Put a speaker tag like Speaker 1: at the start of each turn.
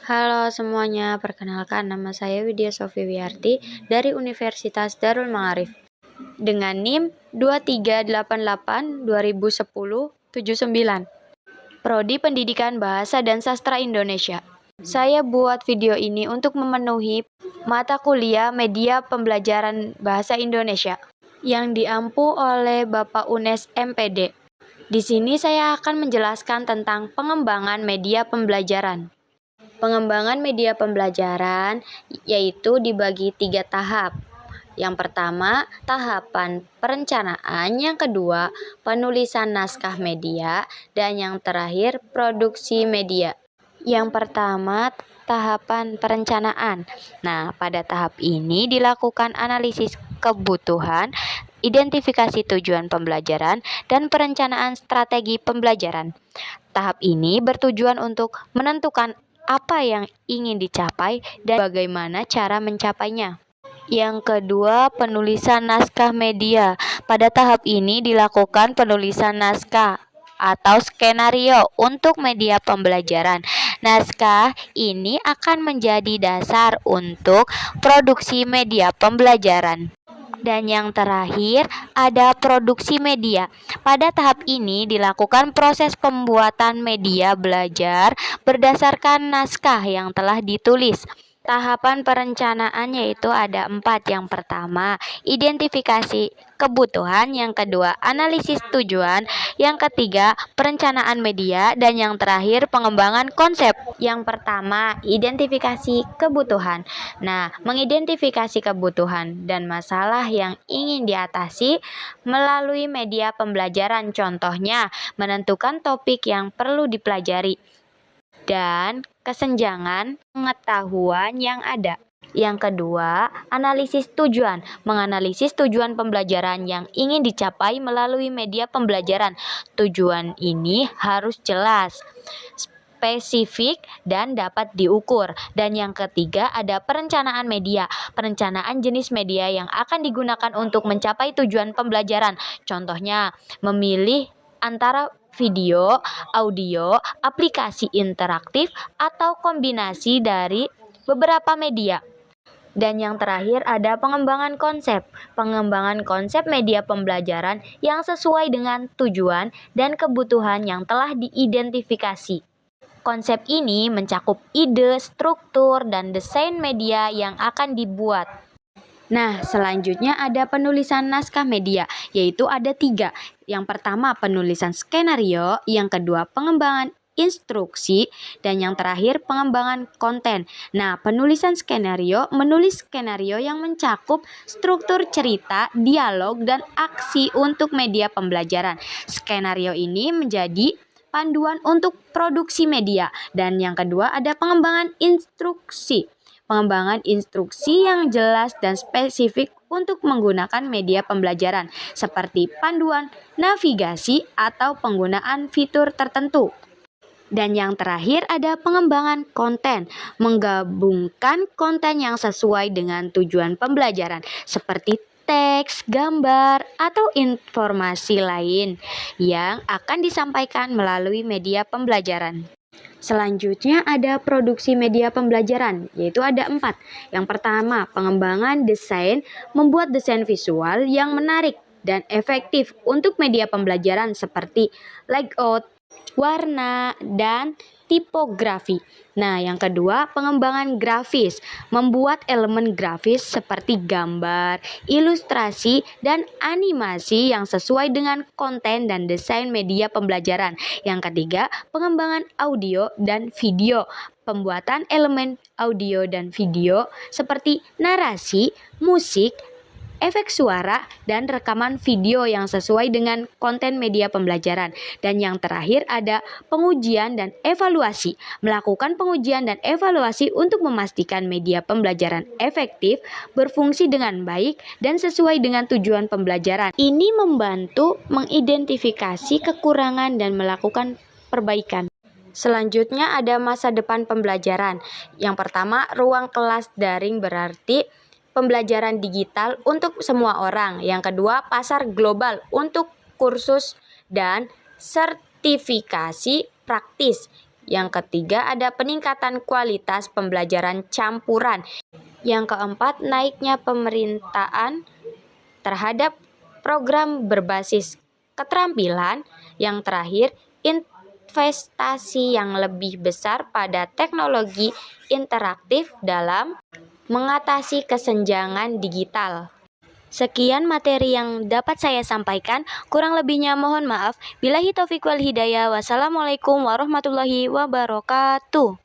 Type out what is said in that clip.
Speaker 1: Halo semuanya, perkenalkan nama saya Widya Sofi Wiarti dari Universitas Darul Maarif dengan NIM 2388-2010-79, Prodi Pendidikan Bahasa dan Sastra Indonesia. Saya buat video ini untuk memenuhi mata kuliah Media Pembelajaran Bahasa Indonesia yang diampu oleh Bapak UNES MPD. Di sini saya akan menjelaskan tentang pengembangan media pembelajaran. Pengembangan media pembelajaran yaitu dibagi 3 tahap. Yang pertama, tahapan perencanaan. Yang kedua, penulisan naskah media. Dan yang terakhir, produksi media. Yang pertama, tahapan perencanaan. Nah, pada tahap ini dilakukan analisis kebutuhan, identifikasi tujuan pembelajaran, dan perencanaan strategi pembelajaran. Tahap ini bertujuan untuk menentukan apa yang ingin dicapai dan bagaimana cara mencapainya. Yang kedua, penulisan naskah media. Pada tahap ini dilakukan penulisan naskah atau skenario untuk media pembelajaran. Naskah ini akan menjadi dasar untuk produksi media pembelajaran. Dan yang terakhir, ada produksi media. Pada tahap ini dilakukan proses pembuatan media belajar berdasarkan naskah yang telah ditulis. Tahapan perencanaan yaitu ada 4. Yang pertama, identifikasi kebutuhan. Yang kedua, analisis tujuan. Yang ketiga, perencanaan media. Dan yang terakhir, pengembangan konsep. Yang pertama, identifikasi kebutuhan. Nah, mengidentifikasi kebutuhan dan masalah yang ingin diatasi melalui media pembelajaran. Contohnya, menentukan topik yang perlu dipelajari dan kesenjangan pengetahuan yang ada. Yang kedua, analisis tujuan. Menganalisis tujuan pembelajaran yang ingin dicapai melalui media pembelajaran. Tujuan ini harus jelas, spesifik, dan dapat diukur. Dan yang ketiga, ada perencanaan media. Perencanaan jenis media yang akan digunakan untuk mencapai tujuan pembelajaran. Contohnya, memilih antara video, audio, aplikasi interaktif, atau kombinasi dari beberapa media. Dan yang terakhir ada pengembangan konsep. Pengembangan konsep media pembelajaran yang sesuai dengan tujuan dan kebutuhan yang telah diidentifikasi. Konsep ini mencakup ide, struktur, dan desain media yang akan dibuat. Nah, selanjutnya ada penulisan naskah media, yaitu ada 3. Yang pertama, penulisan skenario. Yang kedua, pengembangan instruksi. Dan yang terakhir, pengembangan konten. Nah, penulisan skenario menulis skenario yang mencakup struktur cerita, dialog, dan aksi untuk media pembelajaran. Skenario ini menjadi panduan untuk produksi media. Dan yang kedua ada pengembangan instruksi. Pengembangan instruksi yang jelas dan spesifik untuk menggunakan media pembelajaran, seperti panduan navigasi atau penggunaan fitur tertentu. Dan yang terakhir ada pengembangan konten, menggabungkan konten yang sesuai dengan tujuan pembelajaran, seperti teks, gambar, atau informasi lain yang akan disampaikan melalui media pembelajaran. Selanjutnya ada produksi media pembelajaran, yaitu ada 4. Yang pertama, pengembangan desain, membuat desain visual yang menarik dan efektif untuk media pembelajaran seperti layout, warna, dan tipografi. Nah, yang kedua, pengembangan grafis, membuat elemen grafis seperti gambar, ilustrasi, dan animasi yang sesuai dengan konten dan desain media pembelajaran. Yang ketiga, pengembangan audio dan video, pembuatan elemen audio dan video seperti narasi, musik, efek suara, dan rekaman video yang sesuai dengan konten media pembelajaran. Dan yang terakhir ada pengujian dan evaluasi. Melakukan pengujian dan evaluasi untuk memastikan media pembelajaran efektif, berfungsi dengan baik, dan sesuai dengan tujuan pembelajaran. Ini membantu mengidentifikasi kekurangan dan melakukan perbaikan. Selanjutnya ada masa depan pembelajaran. Yang pertama, ruang kelas daring berarti pembelajaran digital untuk semua orang. Yang kedua, pasar global untuk kursus dan sertifikasi praktis. Yang ketiga ada peningkatan kualitas pembelajaran campuran. Yang keempat, naiknya pemerintahan terhadap program berbasis keterampilan. Yang terakhir, investasi yang lebih besar pada teknologi interaktif dalam mengatasi kesenjangan digital. Sekian materi yang dapat saya sampaikan, kurang lebihnya mohon maaf. Billahi taufiq wal hidayah. Wassalamualaikum warahmatullahi wabarakatuh.